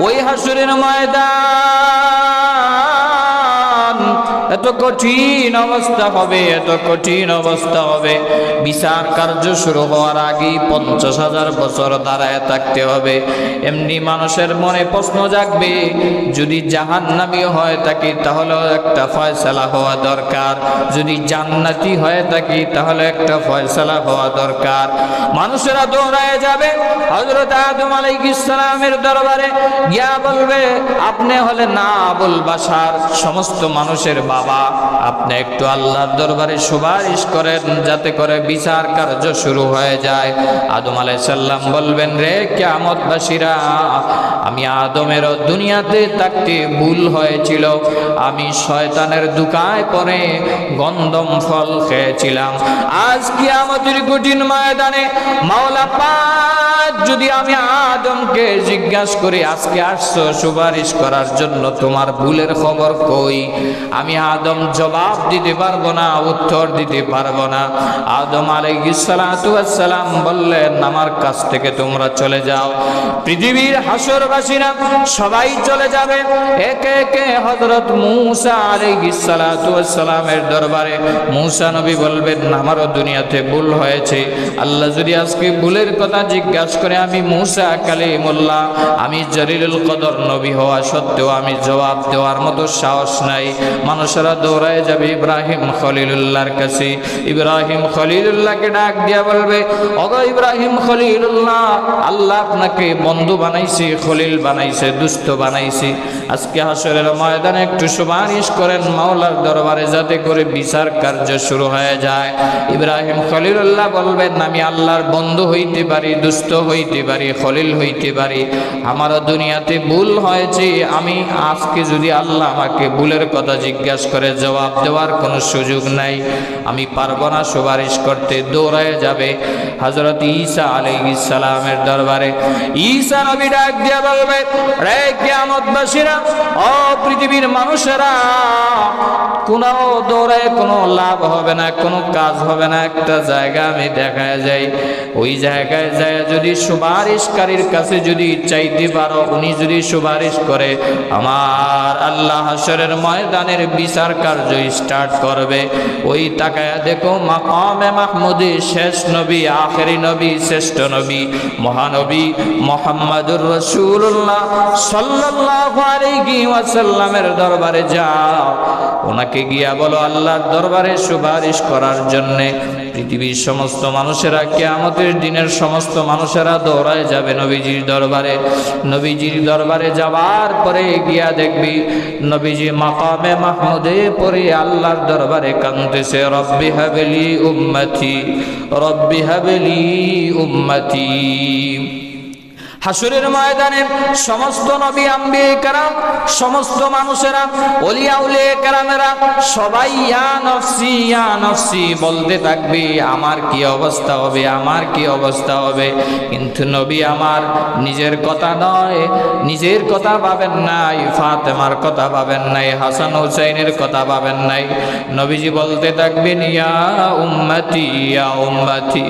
ওই হাসরের ময়দান এত কঠিন অবস্থা হবে, এত কঠিন অবস্থা হবে। বিচার কার্য শুরু হওয়ার আগেই 50,000 বছর দাঁড়ায় থাকতে হবে। এমনি মানুষের মনে প্রশ্ন জাগবে, যদি জাহান্নামী হয়ে থাকি তাহলে একটা ফয়সালা হওয়া দরকার, যদি জান্নাতি হয়ে থাকি তাহলে একটা ফয়সালা হওয়া দরকার। মানুষেরা দৌড়ায় যাবে হযরত আদম আলাইহিস সালামের দরবারে, গিয়া বলবে, আপনি হলেন আবুল বাশার, সমস্ত মানুষের বাবা, আপনি একটু আল্লাহর দরবারে সুপারিশ করেন যাতে করে বিচার কার্য শুরু হয়ে যায়। আদম আলাইহিস সালাম বলবেন, রে কিয়ামতবাসীরা, আমি আদমের দুনিয়াতে থাকতে ভুল হয়েছিল, আমি শয়তানের ধোঁকায় পড়ে গন্ধম ফল খেয়েছিলাম। আজ কিয়ামতের কঠিন ময়দানে মাওলা পাক যদি আমি আদমকে জিজ্ঞাসা করি, আজকে আসছো সুপারিশ করার জন্য, তোমার ভুলের খবর কই? আমি আদম জবাব দিতে পারবো না, উত্তর দিতে পারবো না। আদম আলাইহিস সালাতু ওয়াস সালাম বললেন, আমার কাছ থেকে তোমরা চলে যাও। পৃথিবীর হাসরবাসীরা সবাই চলে যাবে, একে একে হযরত মূসা আলাইহিস সালাতু ওয়াস সালামের দরবারে মূসা নবী বলবেন, আমারও দুনিয়াতে ভুল হয়েছে, আল্লাহ যদি আজকে ভুলের কথা জিজ্ঞাসা করে, আমি মূসা কালিমুল্লাহ, আমি জলিলুল কদর নবী হওয়া সত্ত্বেও আমি জবাব দেওয়ার মতো সাহস নাই। মানুষেরা দৌড়ায় যাবে ইব্রাহিম খলিলুল্লাহর কাছে। ইব্রাহিম খলিলুল্লাহকে ডাক দিয়া বলবে, ওগো ইব্রাহিম খলিলুল্লাহ, আল্লাহ আপনাকে বন্ধু বানাইছে, খলিল বানাইছে, দুস্থ বানাইছে, আজকে হাসরের ময়দানে একটু সুপারিশ করেন মাওলার দরবারে যাতে করে বিচার কার্য শুরু হয়ে যায়। ইব্রাহিম খলিলুল্লাহ বলবেন, আমি আল্লাহর বন্ধু হইতে পারি, দুস্থ হইতে পারি, খলিল হইতে পারি, আমারও দুনিয়াতে ভুল হয়েছে, আমি আজকে যদি আল্লাহ আমাকে ভুলের কথা জিজ্ঞাসা করে জবাব দেওয়ার কোনো সুযোগ নাই, আমি পারবো না সুপারিশ করতে। দৌড়ায় যাবে হযরত ঈসা আলাইহিস সালামের দরবারে। ঈসা নবী ডাক দিয়ে বলবে, রে কিয়ামতবাসীরা, ও পৃথিবীর মানুষেরা, কোনো দৌড়ায় কোনো লাভ হবে না, কোনো কাজ হবে না। একটা জায়গা আমি দেখায় যাই, ওই জায়গায় যায় যদি সুপারিশকারীর কাছে যদি চাইতে পারো, উনি যদি সুপারিশ করে, আমার আল্লাহ হাসরের ময়দানের বিচার কার্য স্টার্ট করবে। ওই তাকায়া দেখো মাকামে মাহমুদে শেষ নবী, আখেরি নবী, শ্রেষ্ঠ নবী, মহানবী মুহাম্মদুর রাসূলুল্লাহ সাল্লাল্লাহু আলাইহি ওয়াসাল্লামের দরবারে যাও, ওনাকে গিয়া বলো আল্লাহর দরবারে সুপারিশ করার জন্য। পৃথিবীর সমস্ত মানুষেরা, কিয়ামতের দিনের সমস্ত মানুষেরা দৌড়ায় যাবে নবীজির দরবারে। নবীজির দরবারে যাওয়ার পরে গিয়া দেখবি নবীজি মাকামে মাহমুদে পড়ে আল্লাহর দরবারে কাঁদতেছে, রব্বি হাবলি উম্মতি, রব্বি হাবলি উম্মতি। হাসরের ময়দানে সমস্ত নবী আম্বিয়া কেরাম, সমস্ত মানুষেরা, ওলিয়া উলিয়া কেরামেরা সবাই ইয়া নফসি ইয়া নফসি বলতে থাকবে, আমার কি অবস্থা হবে, আমার কি অবস্থা হবে। কিন্তু নবী আমার নিজের কথা নয়, নিজের কথা ভাবেন নাই, ফাতেমার কথা ভাবেন নাই, হাসান হুসাইনের কথা ভাবেন নাই। নবীজি বলতে থাকবেন, ইয়া উম্মতি ইয়া উম্মতি।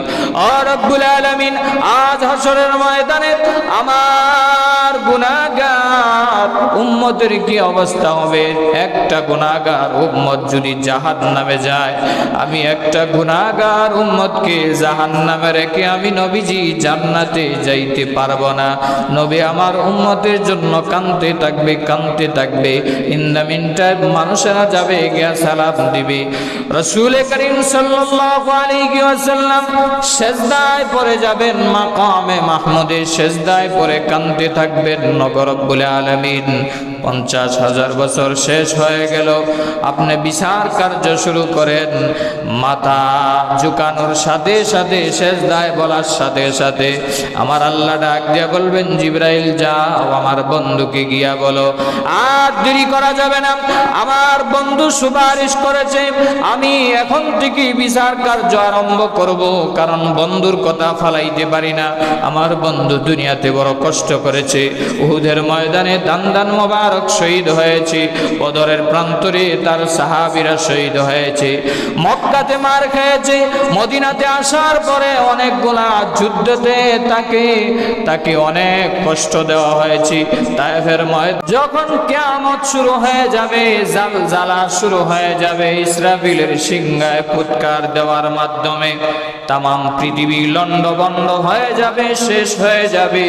ও রব্বুল আলামিন, আজ হাসরের ময়দানে আমার গুনাহগার উম্মতের কি অবস্থা হবে? একটা গুনাহগার উম্মত যদি জাহান্নামে যায়, আমি একটা গুনাহগার উম্মতকে জাহান্নামে রেখে আমি নবীজি জান্নাতে যাইতে পারবো না। নবী আমার উম্মতের জন্য কাঁদতে থাকবে, কাঁদতে থাকবে। ইন দ্য মিন টাইম মানুষেরা যাবে গিয়া সালাম দিবে। রাসূল করিম সাল্লাল্লাহু আলাইহি ওয়াসাল্লাম সিজদায় পড়ে যাবেন, মাকামে মাহমুদে সিজদায় পড়ে কাঁদতে থাকবেন। নগর রব্বুল আলামিন 50,000 বছর শেষ হয়ে গেল, আপনি বিচার কার্য শুরু করেন। মাথা ঝুঁকানোর সাথে সাথে, সিজদায় বলার সাথে সাথে আমার আল্লাহ ডাক দিয়ে বলবেন, জিবরাইল যাও আমার বন্ধুকে গিয়া বলো, আর দেরি করা যাবে না, আমার বন্ধু সুপারিশ করেছে, আমি এখন থেকে বিচার কার্য আরম্ভ করব, কারণ বন্ধুর কথা ফালাইতে পারি না। আমার বন্ধু দুনিয়াতে বড় কষ্ট করেছে, উহুদের ময়দানে দান দান মোবারক শহীদ হয়েছে, বদরের প্রান্তরে তার সাহাবীরা শহীদ হয়েছে, মক্কাতে মার খেয়েছে, মদিনাতে আসার পরে অনেকগুলা যুদ্ধতে তাকে অনেক কষ্ট দেওয়া হয়েছে। তায়েফের ময়দানে যখন কিয়ামত শুরু হয়ে যাবে, জালজালা শুরু হয়ে যাবে, ইসরাফিলের সিংহায় ফুৎকার দেওয়ার মাধ্যমে তামাম পৃথিবী লন্ডভন্ড হয়ে যাবে, শেষ হয়ে যাবে।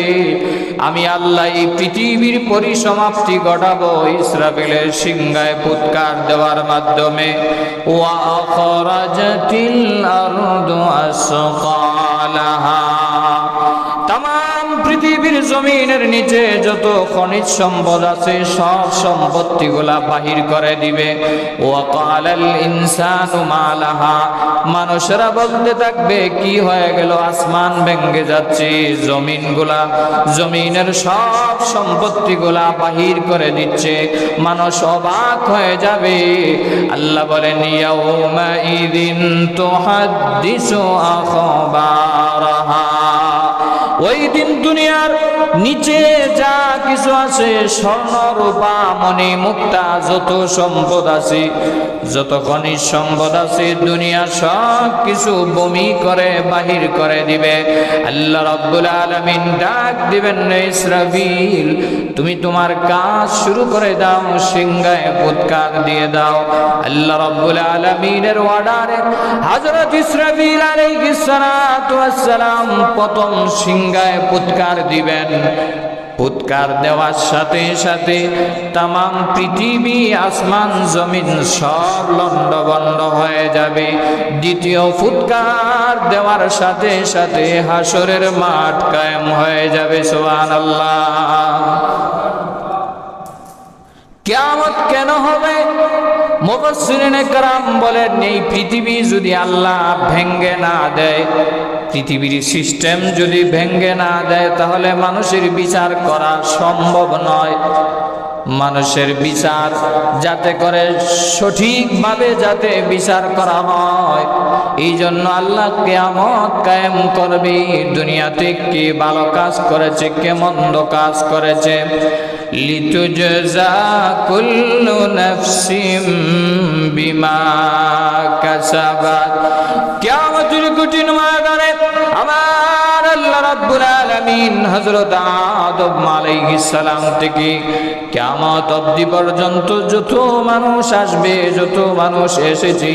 আমি আল্লাহ এই পৃথিবীর পরিসমাপ্তি ঘটাবো ইসরাফিলের সিংহায় ফুৎকার দেওয়ার মাধ্যমে। ওয়া আখরাজাতিল আরদু আসকালাহা, তামাম পৃথিবীর জমিনের নিচে যত খনিজ সম্পদ আছে সব সম্পত্তিগুলা বাহির করে দিবে। ওয়া ক্বালাল ইনসানু মা লাহা, মানুষেরা বলতে থাকবে কি হয়ে গেল, আসমান ভেঙে যাচ্ছে, জমিনের সব সম্পত্তিগুলা বাহির করে দিচ্ছে, মানুষ অবাক হয়ে যাবে। আল্লাহ বলেন ইয়াউমা ইযিন তুহাদ্দিসু আখবারাহা, ওই দিন দুনিয়ার নিচে যা কিছু আছে, স্বর্ণ রূপা মণি মুক্তা যত সম্পদ আছে, যত খনিজ সম্পদ আছে, দুনিয়া সব কিছু বমি করে বাহির করে দিবে। আল্লাহ রাব্বুল আলামিন ডাক দিবেন, ইসরাফিল তুমি তোমার কাজ শুরু করে দাও, সিংহায় ফুৎকার দিয়ে দাও। আল্লাহ রাব্বুল আলামিনের অর্ডারে হযরত ইসরাফিল আলাইহিস সালাতু ওয়াস সালাম প্রথম সিংহায় ফুৎকার দিবেন। ফুৎকার দেওয়ার সাথে সাথে তামাম পৃথিবী আসমান জমিন সব লন্ডভন্ড হয়ে যাবে। দ্বিতীয় ফুৎকার দেওয়ার সাথে সাথে হাসরের মাঠ কায়েম হয়ে যাবে। সুবহানাল্লাহ। কিয়ামত কেন হবে? মুফাসসিরিনে কেরাম বলেন, এই পৃথিবী যদি আল্লাহ ভেঙ্গে না দেয়, পৃথিবীর সিস্টেম যদি ভেঙ্গে না দেয়, তাহলে মানুষের বিচার করা সম্ভব নয়। মানুষের বিচার যাতে করে সঠিকভাবে যাতে বিচার করা হয়, এই জন্য আল্লাহ কিয়ামত কায়েম করবে। দুনিয়াতে কে ভালো কাজ করেছে, কে মন্দ কাজ করেছে, লিতুজজা কুল্লু নাফসিম বিমা কাসাবাত। কিয়ামতের কঠিন ময়দানে আমার আল্লাহ রাব্বুল আলামিন হযরত আদম আলাইহিস সালাম থেকে কিয়ামত অবধি পর্যন্ত যত মানুষ আসবে, যত মানুষ এসেছে,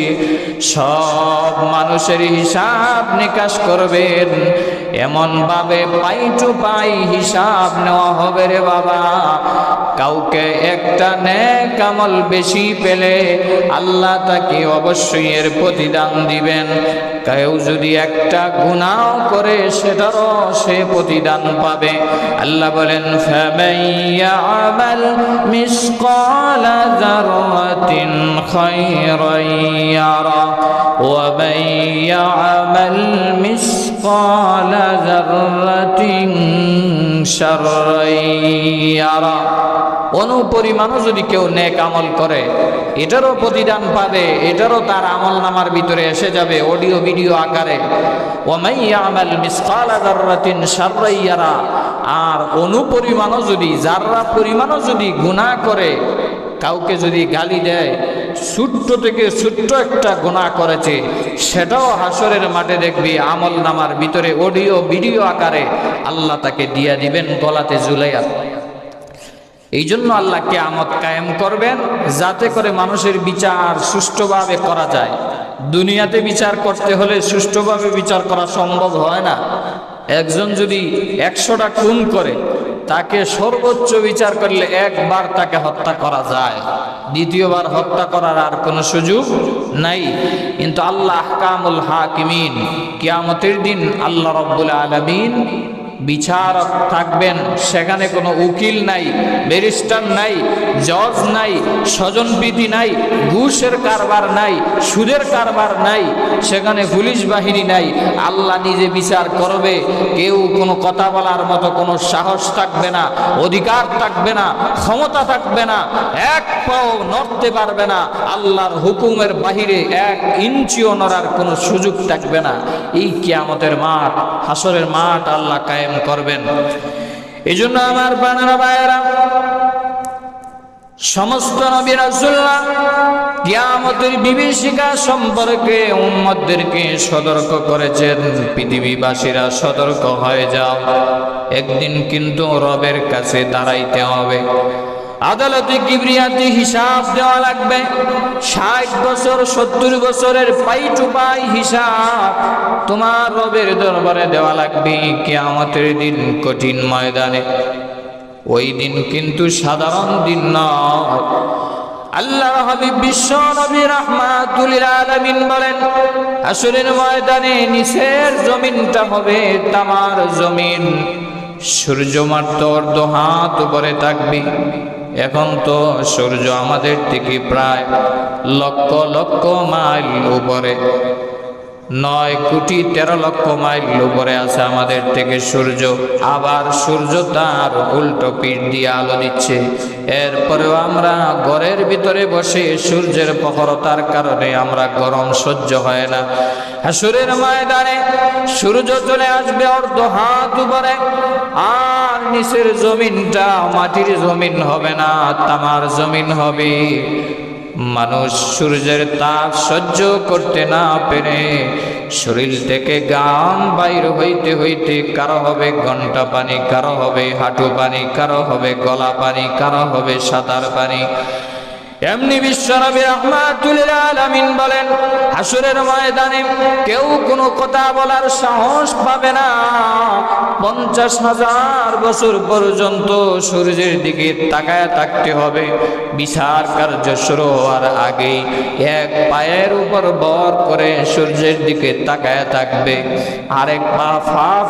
সব মানুষের হিসাব নিকাশ করবেন। এমন ভাবে পাই টু পাই হিসাব নেওয়া হবে রে বাবা। কাউকে একটা নেক আমল বেশি পেলে আল্লাহ তাকে অবশ্যই এর প্রতিদান দিবেন। কেউ যদি একটা গুনাহ করে সেটারও সে প্রতিদান পাবে। আল্লাহ বলেন ফামান ইয়ামাল মিসকালা যাররাতিন খায়রান ইয়ারা ওয়া মান ইয়ামাল মিসকালা যাররাতিন শাররান ইয়ারা। অনুপরিমাণও যদি কেউ নেক আমল করে এটারও প্রতিদান পাবে, এটারও তার আমল নামার ভিতরে এসে যাবে অডিও ভিডিও আকারে। ওয়া মান ইয়ামাল মিসকালা যাররাতিন শাররান ইয়ারা। আর অনুপরিমাণও যদি, যাররা পরিমাণও যদি গুনাহ করে, কাউকে যদি গালি দেয়, ছোট্ট থেকে ছোট্ট একটা গুনাহ করেছে, সেটাও হাসরের মাঠে দেখবি আমল নামার ভিতরে অডিও ভিডিও আকারে আল্লাহ তাকে দিয়া দিবেন গলাতে ঝুলাইয়া। এই জন্য আল্লাহ কিয়ামত কায়েম করবেন যাতে করে মানুষের বিচার সুষ্ঠুভাবে করা যায়। দুনিয়াতে বিচার করতে হলে সুষ্ঠুভাবে বিচার করা সম্ভব হয় না। একজন যদি 100টা খুন করে, তাকে সর্বোচ্চ বিচার করলে একবার তাকে হত্যা করা যায়, দ্বিতীয়বার হত্যা করার আর কোনো সুযোগ নাই। কিন্তু আল্লাহ আহকামুল হাকিমিন, কিয়ামতের দিন আল্লাহ রাব্বুল আলামিন বিচারক থাকবেন। সেখানে কোনো উকিল নাই, ব্যারিস্টার নাই, জজ নাই, স্বজনপ্রীতি নাই, ঘুষের কারবার নাই, সুদের কারবার নাই, সেখানে পুলিশ বাহিনী নাই। আল্লাহ নিজে বিচার করবে। কেউ কোনো কথা বলার মতো কোনো সাহস থাকবে না, অধিকার থাকবে না, ক্ষমতা থাকবে না, এক পাও নড়তে পারবে না। আল্লাহর হুকুমের বাহিরে 1 ইঞ্চিও নড়ার কোনো সুযোগ থাকবে না। এই কিয়ামতের মাঠ, হাসরের মাঠ আল্লাহ কায়েম করবেন। এই জন্য আমার প্রাণেরা ভাইয়েরা, সমস্ত নবী রাসূলরা কিয়ামতের বিভীষিকা সম্পর্কে উম্মতদেরকে সতর্ক করেছেন, পৃথিবীবাসীরা সতর্ক হয়ে যাও, একদিন কিন্তু রবের কাছে দাঁড়াইতে হবে, আদালতে কিবরিয়াতে হিসাব দেওয়া লাগবে। 60 বছর 70 বছরের পাই টু পাই হিসাব তোমার রবের দরবারে দেওয়া লাগবে কিয়ামতের দিন কঠিন ময়দানে। ওই দিন কিন্তু সাধারণ দিন নয়। আল্লাহর হাবিব বিশ্ব নবী রাহমাতুল লিল আলামিন বলেন, হাসরের ময়দানে নিচের জমিনটা হবে তামার জমিন, সূর্য মাত্র অর্ধ হাত উপরে থাকবে। এখন তো সূর্য আমাদের থেকে প্রায় লক্ষ লক্ষ মাইল উপরে, 9,13,00,000 মাইল উপরে আছে আমাদের থেকে সূর্য। আবার সূর্য তার উল্টো পিঠ দিয়ে আলো দিচ্ছে। এরপরেও আমরা ঘরের ভিতরে বসে সূর্যের প্রখরতার কারণে আমরা গরম সহ্য হয় না। হাসরের ময়দানে সূর্য চলে আসবে অর্ধ হাত উপরে, আর নিচের জমিনটা মাটির জমিন হবে না, তামার জমিন হবে। মানুষ সূর্যের তাপ সহ্য করতে না পেরে শরীর থেকে ঘাম বাইর হইতে হইতে কারো হবে ঘন্টা পানি, কারো হবে হাঁটু পানি, কারো হবে গলা পানি, কারো হবে সাঁতার পানি। এমনি বিশ্বনবী রাহমাতুল লিল আলামিন বলেন, হাসরের ময়দানে কেউ কোনো কথা বলার সাহস পাবে না। 50,000 বছর পর্যন্ত সূর্যের দিকে তাকায় থাকতে হবে। বিচার কার্য শুরু হওয়ার আগেই এক পায়ের উপর ভর করে সূর্যের দিকে তাকায় থাকবে। আরেক পা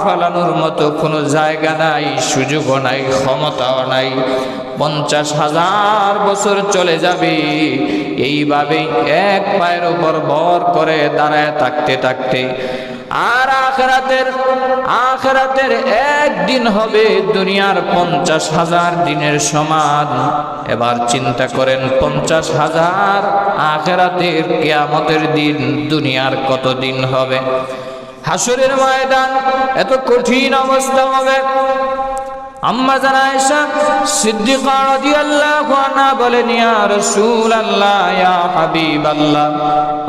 ফালানোর মতো কোনো জায়গা নাই, সুযোগও নাই, ক্ষমতাও নাই। 50,000 বছর চলে যাবে এইভাবে এক পায়ের উপর ভর করে দাঁড়ায় থাকতে থাকতে। আর আখিরাতের একদিন হবে দুনিয়ার 50,000 দিনের সমান। এবার চিন্তা করেন, 50,000 আখিরাতের কিয়ামতের দিন দুনিয়ার কত দিন হবে? হাসরের ময়দান এত কঠিন অবস্থা হবে। আম্মা জান আয়েশা সিদ্দিকা রাদিয়াল্লাহু আনহা বলেন, ইয়া রাসূলুল্লাহ, ইয়া হাবিবাল্লাহ,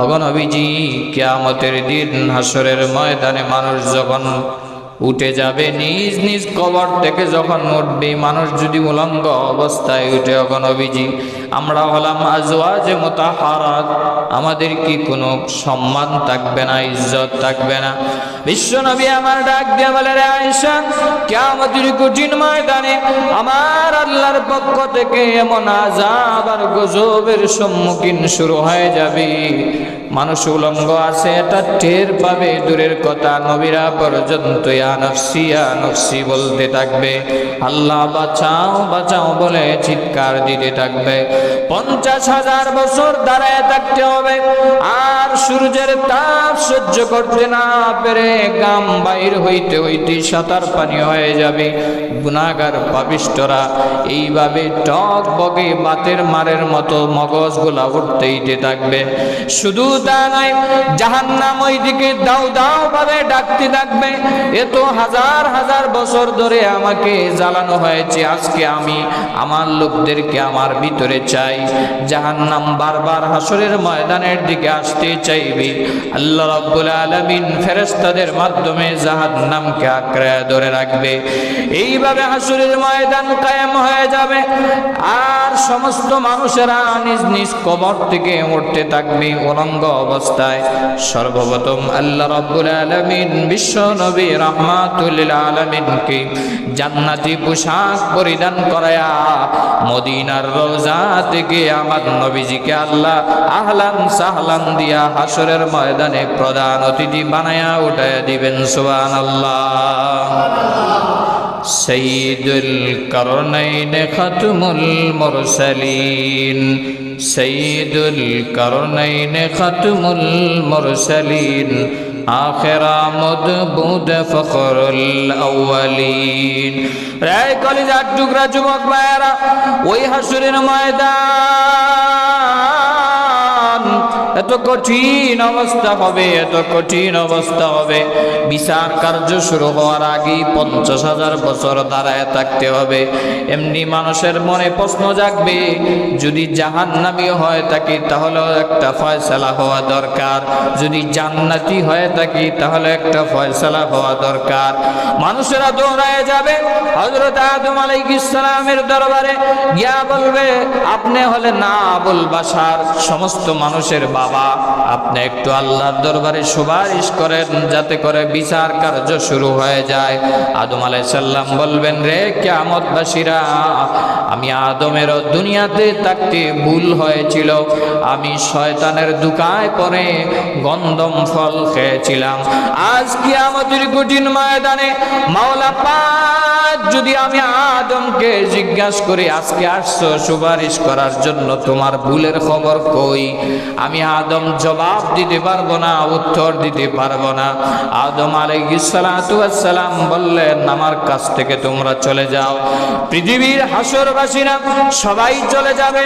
ওগো নবীজি, কিয়ামতের দিন হাসরের ময়দানে মানুষ যখন উঠে যাবে, নিজ নিজ কবর থেকে যখন উঠবে, মানুষ যদি উলঙ্গ অবস্থায় উঠে, ওগো নবীজি, আমরা হলাম আজওয়াজে মুতাহহারাত, আমাদের কি কোনো সম্মান থাকবে না, ইজ্জত থাকবে না? বিশ্বনবী আমার ডাক দিয়ে বলে, রে আয়েশা, কিয়ামতের কঠিন ময়দানে আমার আল্লাহর পক্ষ থেকে এমন আযাব আর গজবের সম্মুখীন শুরু হয়ে যাবে, মানুষ উলঙ্গ আছে এটা টের পাবে, দূরের কথা নবীরা পর্যন্ত ইয়া নফসি ইয়া নফসি বলতে থাকবে, আল্লাহ বাঁচাও বাঁচাও বলে চিৎকার দিতে থাকবে। 50,000 বছর দাঁড়ায় থাকতে হবে, আর সূর্যের তাপ সহ্য করতে না পেরে গাম বাইর হইতে হইতে সাঁতার পানি হয়ে যাবে। গুনাহগার পাপিষ্ঠরা এইভাবে টক বগে বাতের মারের মতো মগজগুলা উঠতেইতে থাকবে। শুধু তা নয়, জাহান্নাম ওই দিকে দাও দাও ভাবে ডাকতে থাকবে, এত হাজার হাজার বছর ধরে আমাকে জ্বালানো হয়েছে, আজকে আমি আমার লোকদেরকে আমার ভিতরে চাই। জাহান্নাম বারবার হাসরের ময়দানের দিকে আসতে চাইবে। আল্লাহ রাব্বুল আলামিন ফেরেশতাদের মাধ্যমে জাহান্নামকে আঁকড়ে ধরে রাখবে। এইভাবে হাসরের ময়দান কায়েম হয়ে যাবে, আর সমস্ত মানুষেরা নিজ নিজ কবর থেকে উঠতে থাকবে উলঙ্গ অবস্থায়। সর্বপ্রথম আল্লাহ রাব্বুল আলামিন বিশ্ব নবী রাহমাতুল লিল আলামিনকে জান্নাতি পোশাক পরিধান করায়া মদিনার রওজা থেকে আমার নবীজিকে আল্লাহ আহলান সাহলান দিয়া হাসরের ময়দানে প্রধান অতিথি বানায়া উঠায়া দিবেন। সুবহানাল্লাহ। সাইয়্যিদুল কারনাইন খাতমুল মুরসালিন, সাইয়্যিদুল কারনাইন খাতমুল মুরসালিন, আখির আমদ ফখরুল আউয়ালিন। রে কলিজার টুকরা যুবক ভাইরা, ওই হাসরের ময়দান এত কঠিন অবস্থা হবে, এত কঠিন অবস্থা হবে, বিচার কার্য শুরু হওয়ার আগেই 50,000 বছর দাঁড়ায় থাকতে হবে। এমনি মানুষের মনে প্রশ্ন জাগবে, যদি জাহান্নামী হয় থাকি তাহলে একটা ফয়সালা হওয়া দরকার, যদি জান্নাতি হয়ে থাকি তাহলে একটা ফয়সালা হওয়া দরকার। মানুষেরা দৌড়ায় যাবে হযরত আদম আলাইহিস সালামের দরবারে, গিয়া বলবে, আপনি হলেন আবুল বাশার, সমস্ত মানুষের বাবা, আপনি একটু আল্লাহর দরবারে সুপারিশ করেন যাতে করে বিচার কার্য শুরু হয়ে যায়। আদম আলাইহিস সালাম বলবেন, রে কিয়ামতবাসীরা, আমি আদমের দুনিয়াতে থাকতে ভুল হয়েছিল, আমি শয়তানের দুকায় পড়ে গন্ধম ফল খেয়েছিলাম। আজ কিয়ামতের কঠিন ময়দানে মাওলা পাক যদি আমি আদমকে জিজ্ঞাসা করি, আজকে আসছো সুপারিশ করার জন্য, তোমার ভুলের খবর কই? আমি আদম জবাব দিতে পারবো না, উত্তর দিতে পারবো না। আদম আলাইহিস সালাতু ওয়াস সালাম বললেন, আমার কাছ থেকে তোমরা চলে যাও। পৃথিবীর হাসরবাসীরা সবাই চলে যাবে,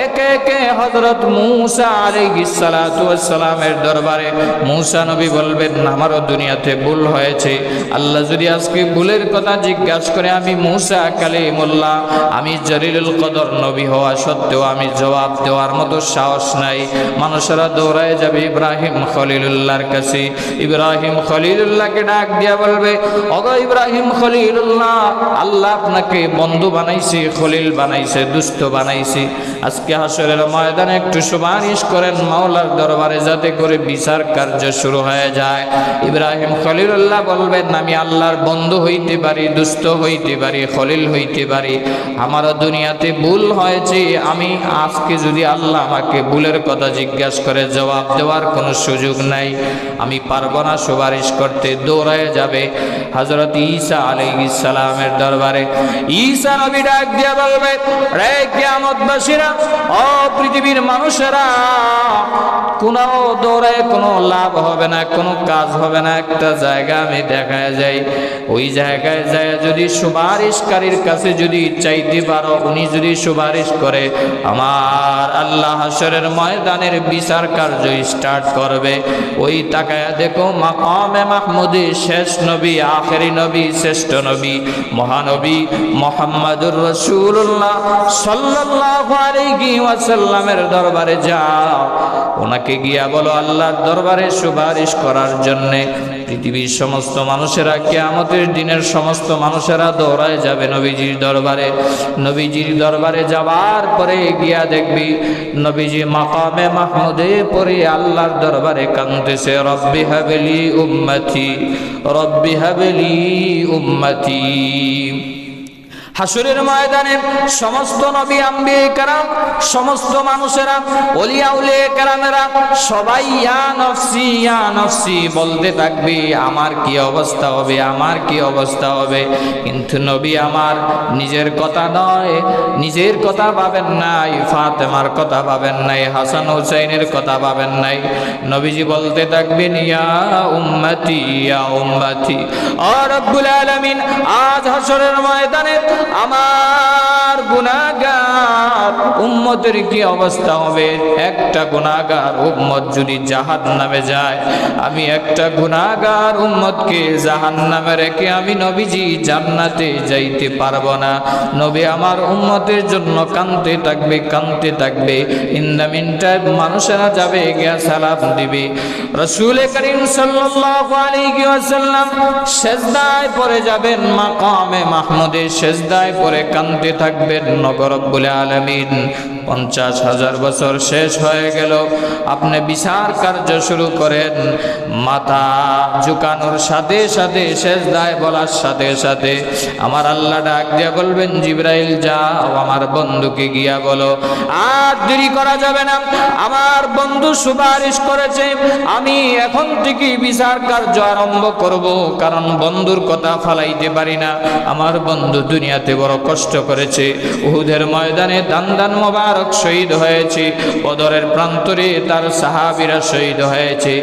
একে একে হযরত মূসা আলাইহিস সালাতু ওয়াস সালামের দরবারে মূসা নবী বলবেন, আমারও দুনিয়াতে ভুল হয়েছে, আল্লাহ যদি আজকে ভুলের কথা জিজ্ঞাসা করে, আমি মূসা কালিমুল্লাহ, আমি জলিলুল কদর নবী হওয়া সত্ত্বেও আমি জবাব দেওয়ার মতো সাহস নাই। মানুষেরা দৌড়ায় যাবে ইব্রাহিম খলিলুল্লাহর কাছে। ইব্রাহিম খলিলুল্লাহকে ডাক দিয়া বলবে, ওগো ইব্রাহিম খলিলুল্লাহ, আল্লাহ আপনাকে বন্ধু বানাইছে, খলিল বানাইছে, দুস্থ বানাইছে, আজকে হাসরের ময়দানে একটু সুপারিশ করেন মাওলার দরবারে যাতে করে বিচার কার্য শুরু হয়ে যায়। ইব্রাহিম খলিলুল্লাহ বলবেন, আমি আল্লাহর বন্ধু হইতে পারি, দুস্থ হইতে পারি, খলিল হইতে পারি, আমারও দুনিয়াতে ভুল হয়েছে, আমি আজকে যদি আল্লাহ আমাকে ভুলের কথা জিজ্ঞাসা করে জবাব দেওয়ার কোনো সুযোগ নাই, আমি পারবো না সুপারিশ করতে। দৌড়ায় যাবে হযরত ঈসা আলাইহিস সালামের দরবারে। ঈসা নবী ডাক দিয়া বলবে, রে কিয়ামতবাসীরা, ও পৃথিবীর মানুষেরা, কোনো দৌড়ায় কোনো লাভ হবে না, কোনো কাজ হবে না, একটা জায়গা আমি দেখায় যাই, ওই জায়গায় যায় যদি সুপারিশকারীর কাছে যদি চাইতে পারো, উনি যদি সুপারিশ করে, আমার আল্লাহ হাসরের ময়দানের বিচার কার্য স্টার্ট করবে। ওই তাকায়া দেখো মাকামে মাহমুদে শেষ নবী, আখেরি নবী, শ্রেষ্ঠ নবী, মহানবী মুহাম্মাদুর রাসূলুল্লাহ সাল্লাল্লাহু আলাইহি ওয়াসাল্লামের দরবারে যাও, ওনাকে গিয়া বলো আল্লাহর দরবারে সুপারিশ করার জন্যে। পৃথিবীর সমস্ত মানুষেরা, কিয়ামতের দিনের সমস্ত মানুষেরা দৌড়ায় যাবে নবীজির দরবারে। নবীজির দরবারে যাওয়ার পরে গিয়া দেখবি নবীজি মাকামে মাহমুদে পড়ে আল্লাহর দরবারে কাঁদতেছে, রব্বি হাবলি উম্মতি, রব্বি হাবলি উম্মতি। হাসরের ময়দানে সমস্ত নবী আম্বিয়া কেরাম, সমস্ত মানুষেরা, ওলিয়া উলিয়া কেরামেরা সবাই ইয়া নফসি ইয়া নফসি বলতে থাকবে, আমার কি অবস্থা হবে, আমার কি অবস্থা হবে। কিন্তু নবী আমার নিজের কথা নয়, নিজের কথা ভাবেন নাই, ফাতেমার কথা ভাবেন নাই, হাসান হুসাইনের কথা ভাবেন নাই। নবীজি বলতে থাকবেন, ইয়া উম্মতি ইয়া উম্মতি। ও রব্বুল আলামিন, আজ হাসরের ময়দানে আমার গুনাহগার উম্মতের কি অবস্থা হবে? একটা গুনাহগার উম্মত যদি জাহান্নামে যায়, আমি একটা গুনাহগার উম্মতকে জাহান্নামে রেখে আমি নবীজি জান্নাতে যাইতে পারবো না। নবী আমার উম্মতের জন্য কাঁদতে থাকবে, কাঁদতে থাকবে। ইন দ্য মিন টাইম মানুষেরা যাবে গিয়া সালাম দিবে। রাসূল করিম সাল্লাল্লাহু আলাইহি ওয়াসাল্লাম সিজদায় পড়ে যাবেন, মাকামে মাহমুদে সিজদায় পড়ে কাঁদতে থাকবেন। নগর রব্বুল আলামিন 50,000 বছর শেষ হয়ে গেল, আপনি বিচার কার্য শুরু করেন। মাথা ঝুঁকানোর সাথে সাথে, সিজদায় বলার সাথে সাথে আমার আল্লাহ ডাক দিয়া বলবেন, জিবরাইল যাও আমার বন্ধুকে গিয়া বলো, আর দেরি করা যাবে না, আমার বন্ধু সুপারিশ করেছে, আমি এখন থেকে বিচার কার্য আরম্ভ করব, কারণ বন্ধুর কথা ফালাইতে পারি না। আমার বন্ধু দুনিয়াতে বড় কষ্ট করেছে, উহুদের ময়দানে দান হামদান মোবারক শহীদ হয়েছে, বদরের প্রান্তরে তার সাহাবীরা শহীদ হয়েছে,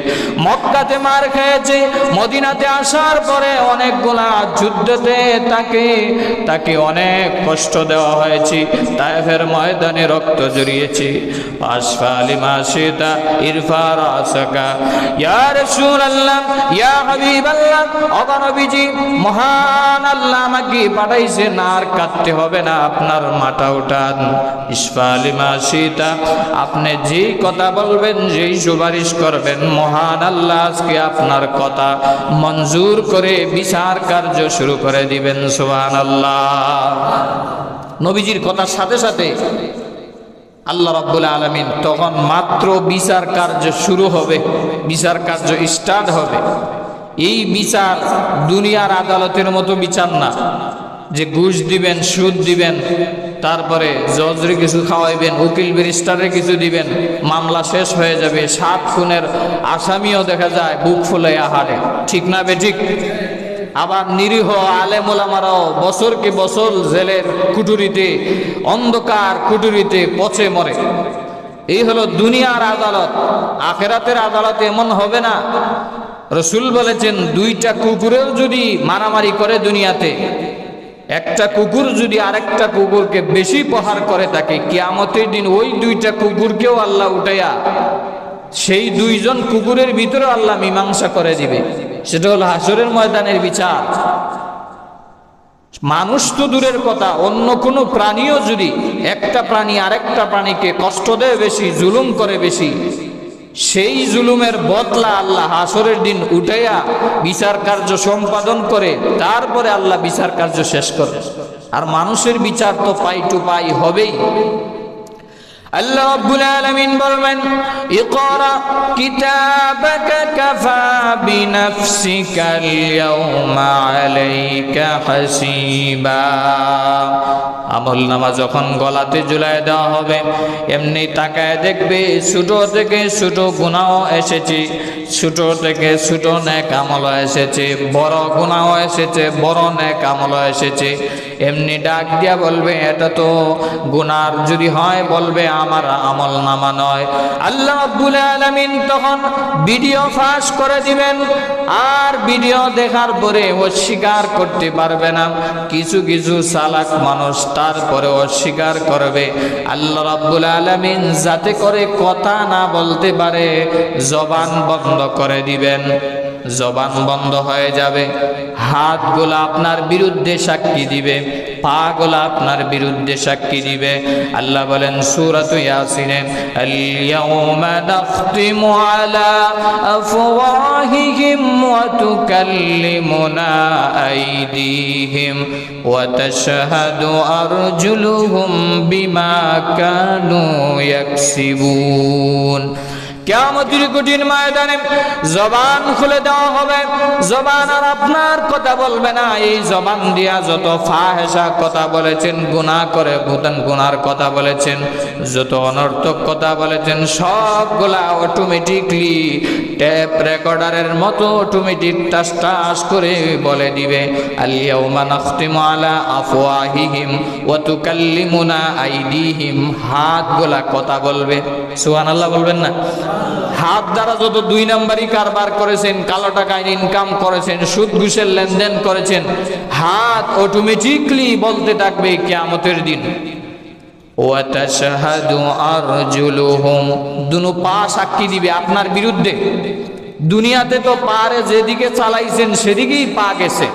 মক্কাতে মার খেয়েছে, মদিনাতে আসার পরে অনেকগুলা যুদ্ধতে তাকে অনেক কষ্ট দেওয়া হয়েছে, তায়েফের ময়দানে রক্ত জড়িয়েছে। আশফা লিমা শিতা ইরফা রাসাকা ইয়া রাসূলুল্লাহ ইয়া হাবিবাল্লাহ, ও নবীজি মহান আল্লাহ আমাকে পাঠাইছেন, আর কাটতে হবে না, আপনার মাথা উঠান। ইশফা লিমা শিতা, আপনি যেই কথা বলবেন, যেই সুপারিশ করবেন, মহান আল্লাহ আজকে আপনার কথা মঞ্জুর করে বিচার কার্য শুরু করে দিবেন। সুবহানাল্লাহ। নবীজির কথার সাথে সাথে আল্লাহ রাব্বুল আলামিন তখন মাত্র বিচার কার্য শুরু হবে, বিচার কার্য স্টার্ট হবে। এই বিচার দুনিয়ার আদালতের মতো বিচার না, যে ঘুষ দিবেন, সুদ দিবেন, তারপরে জজরে কিছু খাওয়াইবেন, উকিল ব্যারিস্টারে কিছু দিবেন, মামলা শেষ হয়ে যাবে। 7 খুনের আসামিও দেখা যায় বুক ফুলে আহারে, ঠিক না বেঠিক? আবার নিরীহ আলেম ওলামারাও বছরকে বছর জেলের কুটুরিতে, অন্ধকার কুটুরিতে পচে মরে। এই হলো দুনিয়ার আদালত। আখেরাতের আদালত এমন হবে না। রাসূল বলেছেন, 2টা কুকুরেও যদি মারামারি করে দুনিয়াতে, একটা কুকুর যদি আরেকটা কুকুরকে বেশি প্রহার করে থাকে, কিয়ামতের দিন ওই 2টা কুকুরকেও আল্লাহ উঠাইয়া সেই 2জন কুকুরের ভিতরে আল্লাহ মীমাংসা করে দিবে। সেটা হলো হাসরের ময়দানের বিচার। মানুষ তো দূরের কথা, অন্য কোনো প্রাণীও যদি একটা প্রাণী আরেকটা প্রাণীকে কষ্ট দেয় বেশি, জুলুম করে বেশি, সেই জুলুমের বদলা আল্লাহ হাসরের দিন উঠাইয়া বিচার কার্য সম্পাদন করে তারপরে আল্লাহ বিচার কার্য শেষ করে। আর মানুষের বিচার তো পাই টু পাই হবেই। আল্লাহ রাব্বুল আলামিন বলবেন, ইকরা কিতাবাকা কাফা বিনাফসিকাল ইয়াউমা আলাইকা হাসিবা। আমলনামা যখন গলাতে ঝুলায় দেওয়া হবে, এমনি তাকায় দেখবে ছোট থেকে ছোট গুনাহ এসেছে, ছোট থেকে ছোট নেক আমল এসেছে, বড় গুনাহ এসেছে, বড় নেক আমল এসেছে। এমনি ডাক দিয়া বলবে, এটা তো গুনার যদি হয় বলবে আমার আমল নামা নয়। আল্লাহ রাব্বুল আলামিন তখন ভিডিও ফাঁস করে দিবেন, আর ভিডিও দেখার পরে অস্বীকার করতে পারবে না। কিছু কিছু চালাক মানুষ তারপরে অস্বীকার করবে। আল্লাহ রাব্বুল আলামিন যাতে করে কথা না বলতে পারে জবান বন্ধ করে দিবেন। জবান বন্ধ হয়ে যাবে, হাতগুলো আপনার বিরুদ্ধে সাক্ষী দিবে, পাগুলো আপনার বিরুদ্ধে সাক্ষী দিবে। আল্লাহ বলেন সূরাত ইয়াসিনে, আল ইয়াউমা নাখতিমু আলা আফওয়াহিহিম ওয়া তুকাল্লিমুনা আইদিহিম ওয়া তাশহাদু আরজুলুহুম বিমা কানু ইয়াকসিবুন। কিয়ামতের কঠিন ময়দানে জবান খুলে দেওয়া হবে, জবান আর আপনার কথা বলবে না। এই জবান দিয়া যত ফাহেসা কথা বলেছেন, গুনাহ করে গুনার কথা বলেছেন, যত অনর্থক কথা বলেছেন, সবগুলা অটোমেটিকলি টেপ রেকর্ডারের মতো অটোমেটিক টাস টাস করে বলে দিবে। আল ইয়াউমা নাখতিমু আলা আফওয়াহিহিম ওয়া তুকাল্লিমুনা আইদিহিম। হাতগুলা কথা বলবে। সুবহানাল্লাহ বলবেন না? হাত দ্বারা যত 2 নাম্বারি কারবার করেছেন, কালো টাকায় ইনকাম করেছেন, সুদ ঘুষের লেনদেন করেছেন, হাত অটোমেটিকলি বলতে থাকবে কিয়ামতের দিন। ওয়া তাশহাদু আরজুলুহুম, দুনো পা সাক্ষী দিবে আপনার বিরুদ্ধে। দুনিয়াতে তো পারে যেদিকে চালাইছেন সেদিকেই পা গেছে।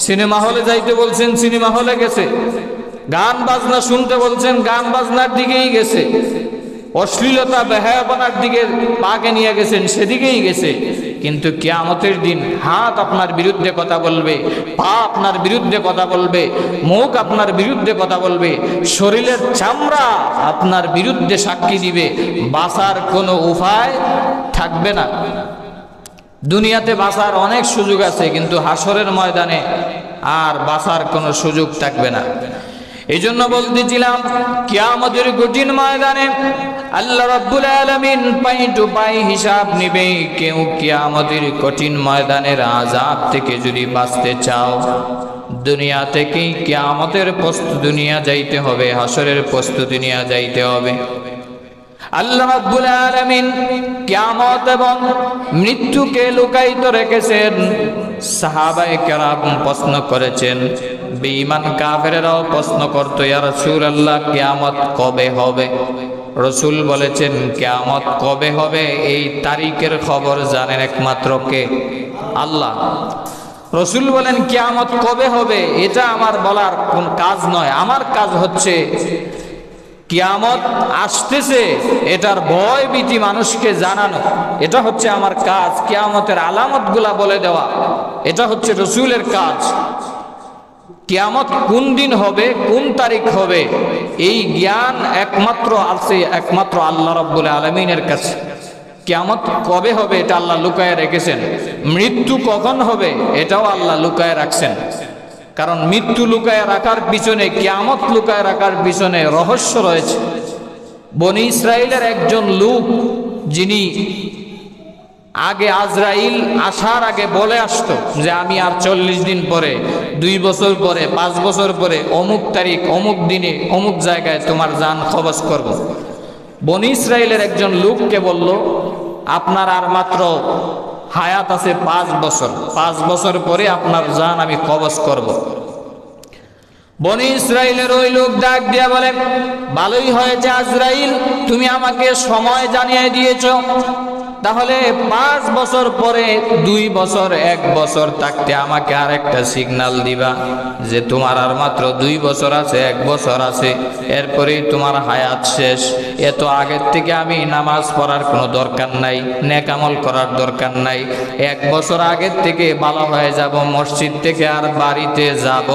সিনেমা হলে যাইতে বলছেন, সিনেমা হলে গেছে। গান বাজনা শুনতে বলছেন, গান বাজনার দিকেই গেছে। অশ্লীলতা বেহায়াপনার দিকে পাকে নিয়ে গেছেন, সেদিকেই গেছে। কিন্তু কিয়ামতের দিন হাত আপনার বিরুদ্ধে কথা বলবে, পা আপনার বিরুদ্ধে কথা বলবে, মুখ আপনার বিরুদ্ধে কথা বলবে, শরীরের চামড়া আপনার বিরুদ্ধে সাক্ষী দিবে। বাঁচার কোনো উপায় থাকবে না। দুনিয়াতে বাঁচার অনেক সুযোগ আছে, কিন্তু হাসরের ময়দানে আর বাঁচার কোনো সুযোগ থাকবে না। এই জন্য বলতেছিলাম, কিয়ামতের কঠিন ময়দানে আল্লাহ রাব্বুল আলামিন পাই টু পাই হিসাব নিবে। কেউ কিয়ামতের কঠিন ময়দানের আযাব থেকে যদি বাঁচতে চাও, দুনিয়া থেকেই কিয়ামতের প্রস্তুতি নিয়ে যাইতে হবে, হাসরের প্রস্তুতি নিয়ে যাইতে হবে। আল্লাহ রাব্বুল আলামিন কিয়ামত এবং মৃত্যুকে লুকায়িত রেখেছেন। সাহাবায়ে কেরাম প্রশ্ন করেছেন, বেঈমান কাফেররাও প্রশ্ন করত, ইয়া রাসূলুল্লাহ কিয়ামত কবে হবে? রাসূল বলেছেন, কিয়ামত কবে হবে এই তারিখের খবর জানেন একমাত্র কে? আল্লাহ। রাসূল বলেন, কিয়ামত কবে হবে এটা আমার বলার কোন কাজ নয়, আমার কাজ হচ্ছে কিয়ামত আসতেছে এটার ভয় ভীতি মানুষকে জানানো, এটা হচ্ছে আমার কাজ। কিয়ামতের আলামতগুলা বলে দেওয়া, এটা হচ্ছে রাসূলের কাজ। কিয়ামত কোন দিন হবে, কোন তারিখ হবে, এই জ্ঞান একমাত্র আছে একমাত্র আল্লাহ রাব্বুল আলামিনের কাছে। কিয়ামত কবে হবে এটা আল্লাহ লুকায়ে রেখেছেন। মৃত্যু কখন হবে এটাও আল্লাহ লুকায়ে রাখছেন। কারণ মৃত্যু লুকায়ে রাখার পিছনে, কিয়ামত লুকায়ে রাখার পিছনে রহস্য রয়েছে। বনি ইসরাইলের একজন লোক, যিনি আগে আজরাইল আসার আগে বলে আসতো যে আমি আর 40 দিন পরে, 2 বছর পরে, 5 বছর পরে, অমুক তারিখ অমুক দিনে অমুক জায়গায় তোমার জান কবজ করব। বনি ইসরাইলের একজন লোককে বলল, আপনার আর মাত্র হায়াত আছে 5 বছর, 5 বছর পরে আপনার জান আমি কবজ করব। বনি ইসরাইলের ওই লোক ডাক দিয়া বলে, ভালোই হয়েছে আজরাইল তুমি আমাকে সময় জানিয়ে দিয়েছ, তাহলে 5 বছর পরে, 2 বছর, 1 বছর থাকতে আমাকে আর একটা সিগন্যাল দিবা যে তোমার আর মাত্র 2 বছর আছে, 1 বছর আছে, এরপরেই তোমার হায়াত শেষ। এত আগের থেকে আমি নামাজ পড়ার কোনো দরকার নাই, নেক আমল করার দরকার নাই। 1 বছর আগের থেকে ভালো হয়ে যাব, মসজিদ থেকে আর বাড়িতে যাব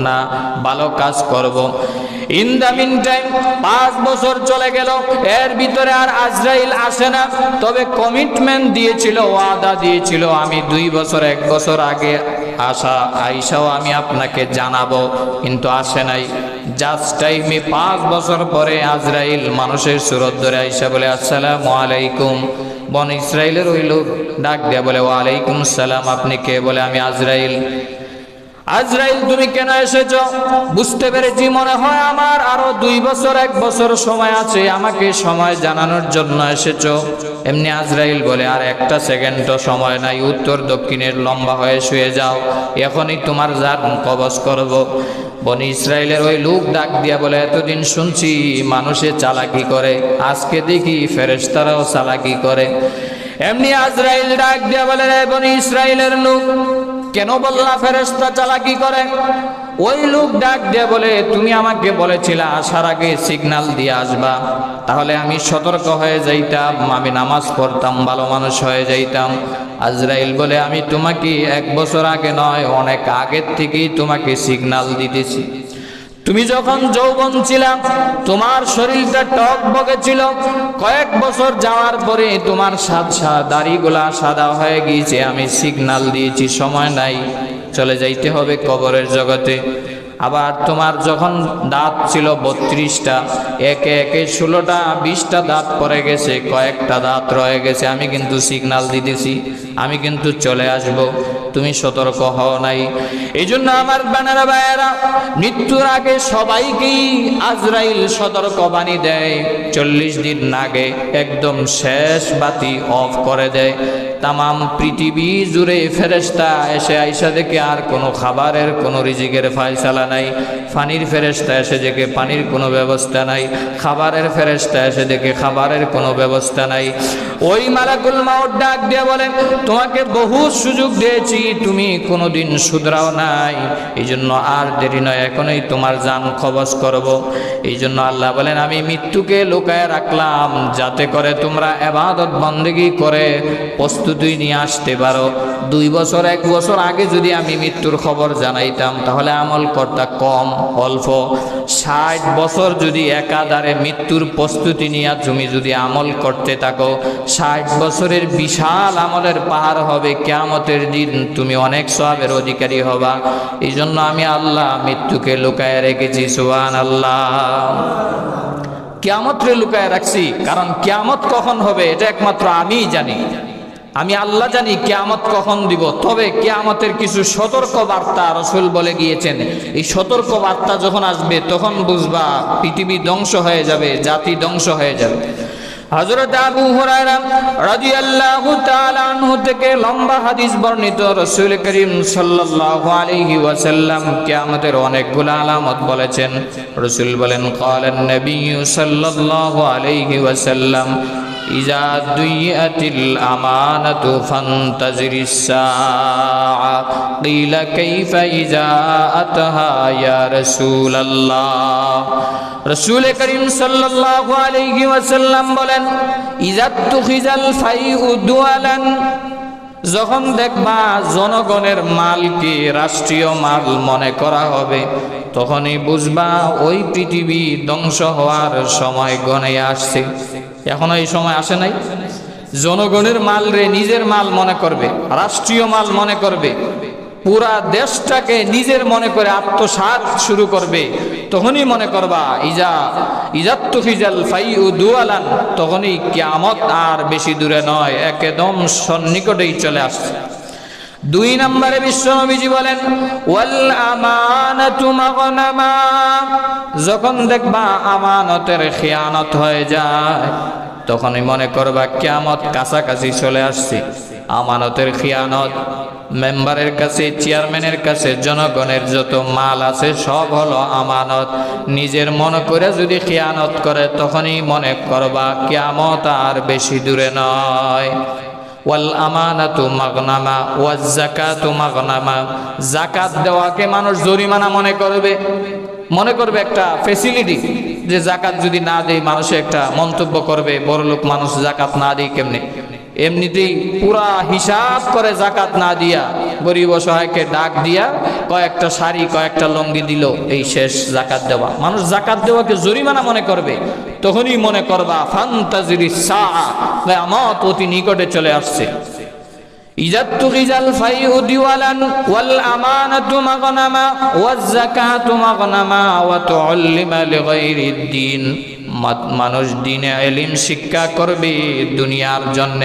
না, ভালো কাজ করব। ইন দ্য মিন টাইম 5 বছর চলে গেল, এর ভিতরে আর আজরাইল আসে না। তবে কমিটমেন্ট দিয়েছিল, ওয়াদা দিয়েছিল, আমি 2 বছর 1 বছর আগে আইসাও আমি আপনাকে জানাবো, কিন্তু আসে নাই। জাস্ট টাইমে 5 বছর পরে আজরাইল মানুষের সুরত ধরে আইসা বলে, আসসালামু আলাইকুম। বনি ইসরাইলের ওই লোক ডাক দেয়া বলে, ওয়ালাইকুম সালাম, আপনি কে? বলে, আমি আজরাইল। আজরাইল তুমি কেন এসেছো? বুঝতে পেরেছি, মনে হয় আমার আরো 2 বছর 1 বছর সময় আছে, আমাকে সময় জানানোর জন্য এসেছো। এমনি আজরাইল বলে, আর একটা সেকেন্ডও সময় নাই, উত্তর দক্ষিণের লম্বা হয়ে শুয়ে যাও, এখনই তোমার জান কবজ করব। বনি ইসরাইলের ওই লোক ডাক দিয়া বলে, এতদিন শুনছি মানুষে চালাকি করে, আজকে দেখি ফেরেশতারাও চালাকি করে। এমনি আজরাইল ডাক দিয়া বলে, বনি ইসরাইলের লোক কেন বললা ফেরেশতা চালাকি করে? ওই লোক ডাক দিয়ে বলে, তুমি আমাকে বলেছিলে আসার আগে সিগন্যাল দিয়ে আসবা, তাহলে আমি সতর্ক হয়ে যাইতাম, আমি নামাজ পড়তাম, ভালো মানুষ হয়ে যাইতাম। আজরাইল বলে, আমি তোমাকে 1 বছর আগে নয়, অনেক আগের থেকেই তোমাকে সিগন্যাল দিতেছি। তুমি যখন যৌবন ছিলাম, তোমার শরীরটা টক বগে ছিল, কয়েক বছর যাওয়ার পরে তোমার দাড়িগুলা সাদা হয়ে গিয়েছে, আমি সিগন্যাল দিয়েছি, সময় নাই, চলে যাইতে হবে কবরের জগতে। আবার তোমার যখন দাঁত ছিল 32টা, একে একে 16টা 20টা দাঁত পড়ে গেছে, কয়েকটা দাঁত রয়ে গেছে, আমি কিন্তু সিগন্যাল দিতেছি, আমি কিন্তু চলে আসব, তুমি সতর্ক হও নাই। এই জন্য আমার বানারা ভাইয়েরা, মৃত্যুর আগে সবাইকেই আজরাইল সতর্ক বাণী দেয়। 40 দিন আগে একদম শেষ বাতি অফ করে দেয়। তামাম পৃথিবী জুড়ে ফেরেশতা এসে আইসা দেখে আর কোনো খাবারের, কোনো রিজিকের ফায়সালা নাই। পানির ফেরেশতা এসে দেখে পানির কোনো ব্যবস্থা নাই। খাবারের ফেরেশতা এসে দেখে খাবারের কোনো ব্যবস্থা নাই। ওই মালাকুল মাউত ডাক দিয়ে বলেন, তোমাকে বহু সুযোগ দিয়েছি, তুমি কোনোদিন শুধরাও নাই, এই জন্য আর দেরি নয়, এখনই তোমার জান কবজ করব। এই জন্য আল্লাহ বলেন, আমি মৃত্যুকে লুকায় রাখলাম যাতে করে তোমরা ইবাদত বন্দেগী করে প্রস্তুতি নিয়ে আসতে পারো। 2 বছর 1 বছর আগে যদি আমি মৃত্যুর খবর জানাইতাম, তাহলে আমল করতা কম অল্প। 60 বছর যদি একাধারে মৃত্যুর প্রস্তুতি নিয়ে তুমি যদি আমল করতে থাকো, 60 বছরের বিশাল আমলের পাহাড় হবে, কিয়ামতের দিন তুমি অনেক সওয়াবের অধিকারী হবা। এই জন্য আমি আল্লাহ মৃত্যুকে লুকায় রেখেছি। সুবহানাল্লাহ। কিয়ামতরে লুকায় রাখছি, কারণ কিয়ামত কখন হবে এটা একমাত্র আমিই জানি। আমি আল্লাহ জানি কিয়ামত কখন দিব, তবে কিয়ামতের কিছু সতর্ক বার্তা রাসূল বলে গিয়েছেন। এই সতর্ক বার্তা যখন আসবে তখন বুঝবা পৃথিবী ধ্বংস হয়ে যাবে, জাতি ধ্বংস হয়ে যাবে। হযরত আবু হুরায়রা রাদিয়াল্লাহু তাআলা আনহু থেকে লম্বা হাদিস বর্ণিত, রাসূল করিম সাল্লাল্লাহু আলাইহি ওয়াসাল্লাম কিয়ামতের অনেকগুলো আলামত বলেছেন। রাসূল বলেন, ক্বালান নবী সাল্লাল্লাহু আলাইহি ওয়াসাল্লাম, ইজা দুইয়াতিল আমানাতু ফান্তাজিরিস সাআ। কিলা কাইফা ইজা আতাহা ইয়া রাসূলুল্লাহ। রাসূল করিম সাল্লাল্লাহু আলাইহি ওয়াসাল্লাম বলেন, ইজা তুখিজাল ফাইউ দুয়ালান, যখন দেখবা জনগণের মালকে রাষ্ট্রীয় মাল মনে করা হবে, তখনই বুঝবা ওই পৃথিবী ধ্বংস হওয়ার সময় গনে আসছে। এখনো এই সময় আসে নাই? জনগণের মাল রে নিজের মাল মনে করবে, রাষ্ট্রীয় মাল মনে করবে, পুরা দেশটাকে নিজের মনে করে আত্মসাৎ শুরু করবে, তখনই মনে করবা ইজাতুখিজাল ফাইউ দুয়ালান, তখনই কিয়ামত আর বেশি দূরে নয়, একদম সন্নিকটেই চলে আসছে। 2 নম্বরে বিশ্বনবীজি বলেন, ওয়াল আমানাতু মাগনামা, যখন দেখবা আমানতের খিয়ানত হয়ে যায়, তখনই মনে করবা কিয়ামত কাছাকাছি চলে আসছে। আমানতের খিয়ানত, মেম্বারের কাছে, চেয়ারম্যানের কাছে জনগণের যত মাল আছে সব হলো আমানত। নিজের মনে করে যদি খিয়ানত করে, তখনই মনে করবা কিয়ামত আর বেশি দূরে নয়। ওয়াল আমানাতু মাগনামা ওয়াজ যাকাতু মাগনামা, যাকাত দেওয়াকে মানুষ জরিমানা মনে করবে একটা ফ্যাসিলিটি, যে যাকাত যদি না দেয় মানুষে একটা মন্তব্য করবে, বড়লোক মানুষ যাকাত না দেয় কেমনে। এমনিতেই পুরা হিসাব করে যাকাত না দিয়া গরিব অসহায়কে ডাক দিয়া কয়েকটা শাড়ি কয়েকটা লঙ্গি দিল, এই শেষ যাকাত দেওয়া। মানুষ যাকাত দেওয়াকে জরিমানা মনে করবে, তখনই মনে করবা ফান্তাজিরিস সাআ, কিয়ামত অতি নিকটে চলে আসছে। ইজাতুখিজাল ফাইউ দিওয়ালান ওয়াল আমানাতু মাগনামা ওয়াজ যাকাতু মাগনামা ওয়া তুআল্লিমা লিগাইরিদ দ্বীন, মানুষ দ্বীনে ইলম শিক্ষা করবে দুনিয়ার জন্য,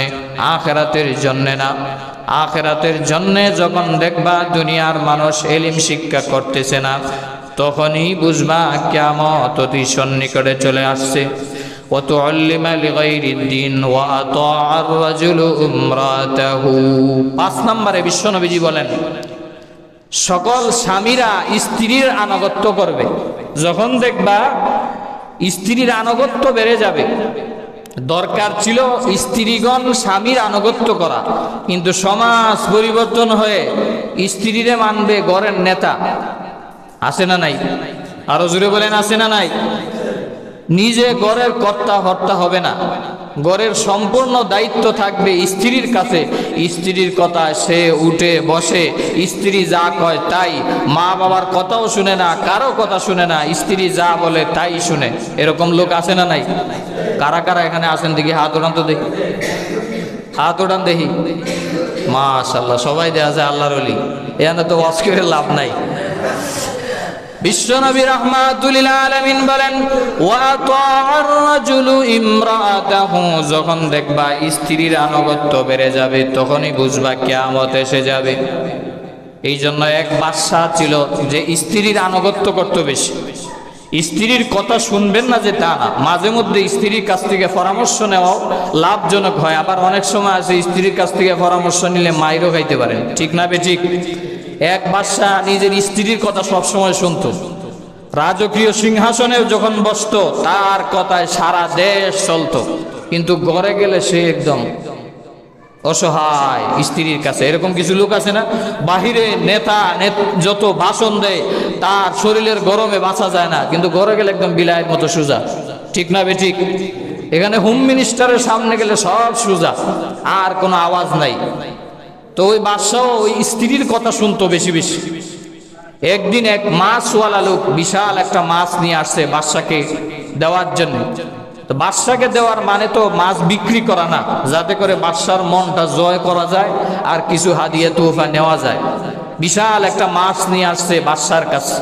আখিরাতের জন্য না। আখিরাতের জন্য যখন দেখবা দুনিয়ার মানুষ ইলম শিক্ষা করতেছে না, তখনই বুঝবা কিয়ামত অতি সন্নিকটে চলে আসছে। ওয়া তুআল্লিমা লিগাইরিদ দ্বীন ওয়া আতাআর রাজুলু ইমরাতাহু। 5 নম্বরে বিশ্বনবীজি বলেন, সকল স্বামীরা স্ত্রীর আনুগত্য করবে। যখন দেখবা স্ত্রীর আনুগত্য বেড়ে যাবে, দরকার ছিল স্ত্রীগণ স্বামীর আনুগত্য করা, কিন্তু সমাজ পরিবর্তন হয়ে স্ত্রীরে মানবে ঘরের নেতা। আছে না নাই? আরো জোরে বলেন, আছে না নাই? নিজে ঘরের কর্তা হর্তা হবে না, ঘরের সম্পূর্ণ দায়িত্ব থাকবে স্ত্রীর কাছে। স্ত্রীর কথা সে উঠে বসে, স্ত্রী যা কয় তাই, মা বাবার কথাও শুনে না, কারো কথা শুনে না, স্ত্রী যা বলে তাই শুনে। এরকম লোক আছে না নাই? কারা কারা এখানে আছেন দেখি হাত ওঠান তো দেখি, হাত ওঠান দেখি। মাশাআল্লাহ, সবাই দেয়া যায় আল্লাহর ওলি, এখানে তো ওয়াজ করে লাভ নাই। বিশ্বনবী রাহমাতুল লিল আলামিন বলেন, ওয়া আতাআর রাজুলু ইমরাতাহু, যখন দেখবা স্ত্রীর আনুগত্য বেড়ে যাবে, তখনই বুঝবা কিয়ামত এসে যাবে। এই জন্য এক বাদশা ছিল যে স্ত্রীর আনুগত্য করত বেশি। স্ত্রীর কথা শুনবেন না যে তা না, মাঝে মধ্যে স্ত্রীর কাছ থেকে পরামর্শ নেওয়াও লাভজনক হয়। আবার অনেক সময় আছে স্ত্রীর কাছ থেকে পরামর্শ নিলে মাইরও খাইতে পারেন, ঠিক না বেঠিক? এক বাদশা নিজের স্ত্রীর কথা সব সময় শুনতো, রাজকীয় সিংহাসনে যখন বসতো তার কথায় সারা দেশ চলতো, কিন্তু ঘরে গেলে সে একদম অসহায় স্ত্রীর কাছে। এরকম কিছু লোক আছে না, বাহিরে নেতা যত ভাষণ দেয় তার শরীরের গরমে বাঁচা যায় না, কিন্তু ঘরে গেলে একদম বিলাইয়ের মতো সোজা, ঠিক না বেঠিক? এখানে হোম মিনিস্টারের সামনে গেলে সব সোজা, আর কোনো আওয়াজ নাই। তো ওই বাদশাহ ওই স্ত্রীর কথা শুনতো বেশি বেশি। একদিন এক মাছওয়ালা লোক বিশাল একটা মাছ নিয়ে আসছে বাদশাকে দেওয়ার জন্য। তো বাদশাকে দেওয়ার মানে তো মাছ বিক্রি করা না, যাতে করে বাদশার মনটা জয় করা যায় আর কিছু হাদিয়া তোহফা নেওয়া যায়। বিশাল একটা মাছ নিয়ে আসছে বাদশার কাছে।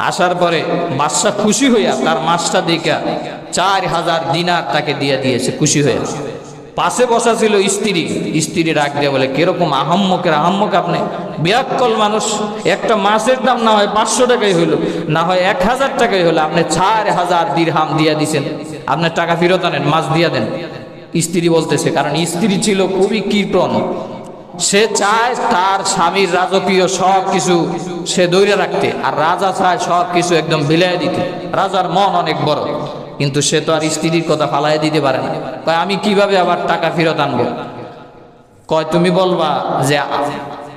আসার পরে বাদশা খুশি হইয়া তার মাছটা দেখা 4000 দিনার তাকে দিয়ে দিয়েছে, খুশি হয়ে। পাশে বসা ছিল স্ত্রী। স্ত্রী রাগ দিয়ে বলে, কিরকম আহাম্মক আপনি, বিয়াক্কল মানুষ। একটা মাছের দাম না হয় 500 টাকাই হইল, না হয় 1000 টাকাই হলো, আপনি 4000 দিরহাম দিয়া দিছেন, আপনার টাকা ফেরত আনেন, মাছ দিয়া দেন। স্ত্রী বলতেছে, কারণ স্ত্রী ছিল খুবই কৃপণ, সে চায় তার স্বামীর রাজকীয় সব কিছু সে ধরে রাখতে, আর রাজা চায় সব কিছু একদম বিলাই দিতে। রাজার মন অনেক বড়, কিন্তু সে তো আর স্ত্রীর কথা ফালাই দিতে পারে না। কয়, আমি কিভাবে আবার টাকা ফেরত আনবো? কয়, তুমি বলবা যে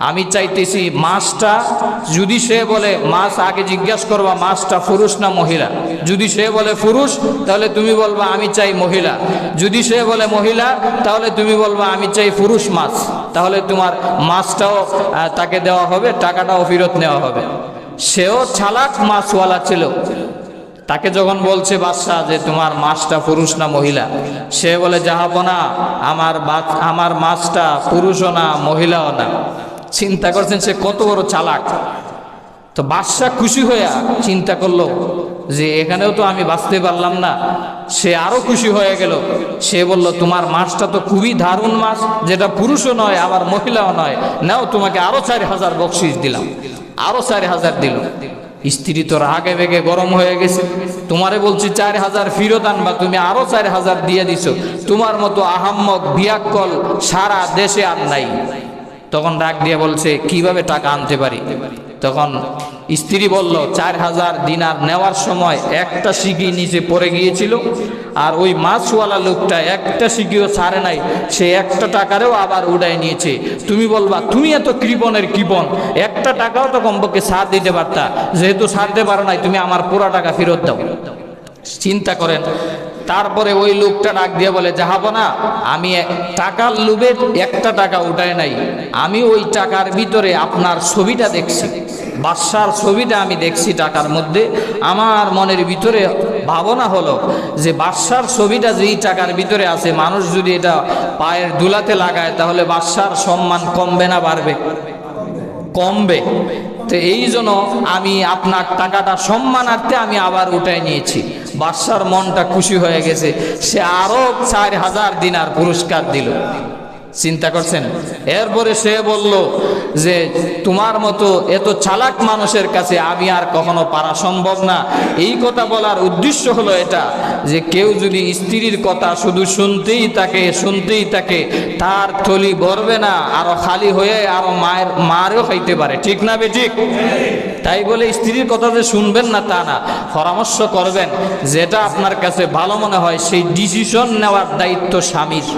আমি চাইতেছি মাছটা, যদি সে বলে মাছ, আগে জিজ্ঞাসা করবা মাছটা পুরুষ না মহিলা। যদি সে বলে পুরুষ, তাহলে তুমি বলবা আমি চাই মহিলা। যদি সে বলে মহিলা, তাহলে তুমি বলবা আমি চাই পুরুষ মাছ। তাহলে তোমার মাছটাও তাকে দেওয়া হবে, টাকাটাও ফেরত নেওয়া হবে। সেও চালাক মাছওয়ালা ছিল। তাকে যখন বলছে বাদশা যে তোমার মাছটা পুরুষ না মহিলা, সে বলে, জাহাপনা, আমার মাছটা পুরুষও না মহিলাও না। চিন্তা করছেন সে কত বড় চালাক। তো বাদশা খুশি হইয়া চিন্তা করলো যে এখানেও তো আমি বাঁচতে পারলাম না। সে আরো খুশি হয়ে গেল। সে বলল, তোমার মাছটা তো খুবই দারুণ মাছ, যেটা পুরুষও নয় আবার মহিলাও নয়, নাও তোমাকে আরো 4000 বকশিস দিলাম। আরো 4000 দিল। স্ত্রী তো রাগে বেগে গরম হয়ে গেছে, তোমারে বলছি 4000 ফেরত আনবা, তুমি আরো 4000 দিয়ে দিছো। তোমার মতো আহাম্মক বিয়াক্কল সারা দেশে আর নাই। তখন ডাক দিয়ে বলছে, কিভাবে টাকা আনতে পারি? তখন স্ত্রী বলল, 4000 দিনার নেওয়ার সময় একটা সিকি নিচে পড়ে গিয়েছিল, আর ওই মাছওয়ালা লোকটা একটা সিকিও ছাড়ে নাই, সে একটা টাকারেও আবার উড়াই নিয়েছে। তুমি বলবা তুমি এত কৃপণের কৃপণ, একটা টাকাও তো কমপক্ষে ছাড় দিতে পারতা, যেহেতু ছাড়তে পারো নাই, তুমি আমার পুরো টাকা ফেরত দাও। চিন্তা করেন। তারপরে ওই লোকটা ডাক দিয়ে বলে, জাহাপনা, আমি টাকার লোভে একটা টাকা উঠায় নাই, আমি ওই টাকার ভিতরে আপনার ছবিটা দেখছি, বাদশার ছবিটা আমি দেখছি টাকার মধ্যে। আমার মনের ভিতরে ভাবনা হলো যে বাদশার ছবিটা যেই টাকার ভিতরে আছে, মানুষ যদি এটা পায়ের দুলাতে লাগায়, তাহলে বাদশার সম্মান কমবে না বাড়বে? কমবে। তো এই জন্য আমি আপনার টাকাটা সম্মানার্থে আমি আবার উঠাই নিয়েছি। বাদশার মনটা খুশি হয়ে গেছে, সে আরো 4000 দিনার পুরস্কার দিল। চিন্তা করছেন। এরপরে সে বলল যে তোমার মতো এত চালাক মানুষের কাছে আমি আর কখনো পারা সম্ভব না। এই কথা বলার উদ্দেশ্য হলো এটা, যে কেউ যদি স্ত্রীর কথা শুধু শুনতেই থাকে, তার থলি ভরবে না, আরো খালি হয়ে আরো মারও খাইতে পারে। ঠিক না বেঠিক? তাই বলে স্ত্রীর কথা যে শুনবেন না তা না, পরামর্শ করবেন। যেটা আপনার কাছে ভালো মনে হয় সেই ডিসিশন নেওয়ার দায়িত্ব স্বামীর।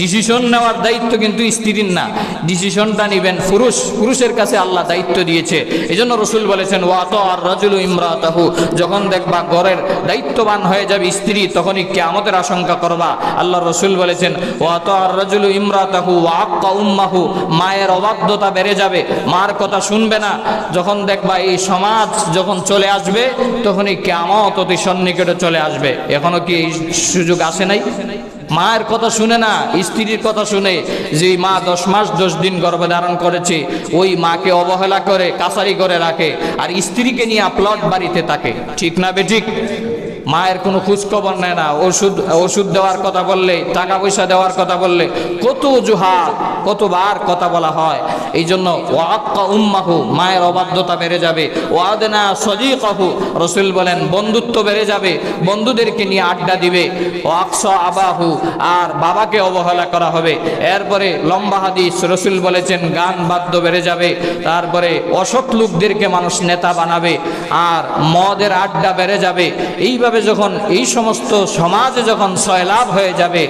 ডিসিশন নেওয়ার দায়িত্ব কিন্তু স্ত্রীর না, ডিসিশনটা নেবেন পুরুষের কাছে আল্লাহ দায়িত্ব দিয়েছে। এই জন্য রসুল বলেছেন, ওয়াতো আর রাজুলু ইমরাতাহু, যখন দেখবা ঘরের দায়িত্ববান হয়ে যাবে স্ত্রী, তখনই কিয়ামতের আশঙ্কা করবা। আল্লাহ রসুল বলেছেন, ওয়াতো আর রাজুলু ইমরাতাহু ওয়াক্কা উম্মাহু, মায়ের অবাধ্যতা বেড়ে যাবে, মার কথা শুনবে না। যখন দেখবা এই সমাজ যখন চলে আসবে, তখনই কিয়ামত অতি সন্নিকটে চলে আসবে। এখনো কি এই সুযোগ আসে নাই? মায়ের কথা শুনে না, স্ত্রীর কথা শুনে। যে মা 10 মাস 10 দিন গর্ভধারণ করেছে, ওই মাকে অবহেলা করে কাছারি করে রাখে, আর স্ত্রীকে নিয়ে প্লট বাড়িতে থাকে। ঠিক না বেঠিক? মায়ের কোনো খোঁজখবর নেয় না। ওষুধ দেওয়ার কথা বললে, টাকা পয়সা দেওয়ার কথা বললে কত অজুহাত, কতবার কথা বলা হয়। এই জন্য ওয়াক্কা উম্মাহু, মায়ের অবাধ্যতা বেড়ে যাবে। ওয়াদনা সদিকাহু, রসুল বলেন বন্ধুত্ব বেড়ে যাবে, বন্ধুদেরকে নিয়ে আড্ডা দিবে। ওয়াকসা আবাহু, আর বাবাকে অবহেলা করা হবে। এরপরে লম্বা হাদিস, রসুল বলেছেন গান বাদ্য বেড়ে যাবে। তারপরে অসৎ লোকদেরকে মানুষ নেতা বানাবে, আর মদের আড্ডা বেড়ে যাবে। এইভাবে যখন এই সমস্ত সমাজে যখন সয়লাভ হয়ে যাবে,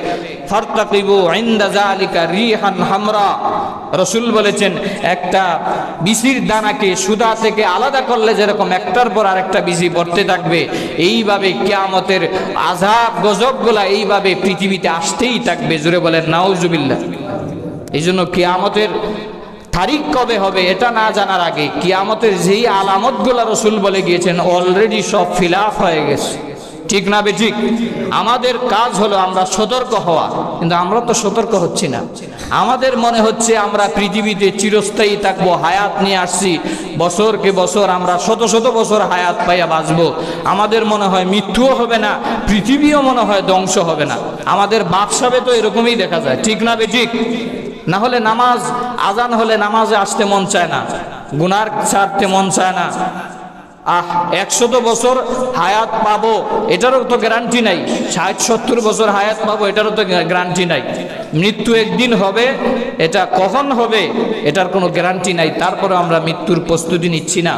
ফারতাকিবু ইনদা যালিকা রিহান হামরা, রাসূল বলেছেন একটা বিচির দানাকে সুদা থেকে আলাদা করলে যেরকম একটার পর আরেকটা বিচি পড়তে থাকবে, এইভাবে কিয়ামতের আযাব গজবগুলা এইভাবে পৃথিবীতে আসতেই থাকবে। জোরে বলেন নাউজুবিল্লাহ। এই জন্য কিয়ামতের তারিখ কবে হবে এটা না জানার আগে কিয়ামতের যেই আলামতগুলো রাসূল বলে গিয়েছেন অলরেডি সব ফিলাপ হয়ে গেছে। ঠিক না বেঠিক? আমাদের কাজ হলো আমরা সতর্ক হওয়া, কিন্তু আমরা তো সতর্ক হচ্ছি না। আমাদের মনে হচ্ছে আমরা পৃথিবীতে চিরস্থায়ী থাকবো, হায়াত নিয়ে আসছি, বছরকে বছর আমরা শত শত বছর হায়াত পাইয়া বাঁচবো। আমাদের মনে হয় মৃত্যুও হবে না, পৃথিবীও মনে হয় ধ্বংস হবে না। আমাদের বাদশাবে তো এরকমই দেখা যায়, ঠিক না বেঠিক? না হলে নামাজ আজান হলে নামাজে আসতে মন চায় না, গুনার ছাড়তে মন চায় না। 100 বছর হায়াত পাবো এটারও তো গ্যারান্টি নাই, 60-70 বছর হায়াত পাবো এটারও তো গ্যারান্টি নাই। মৃত্যু একদিন হবে, এটা কখন হবে এটার কোনো গ্যারান্টি নাই। তারপরে আমরা মৃত্যুর প্রস্তুতি নিচ্ছি না।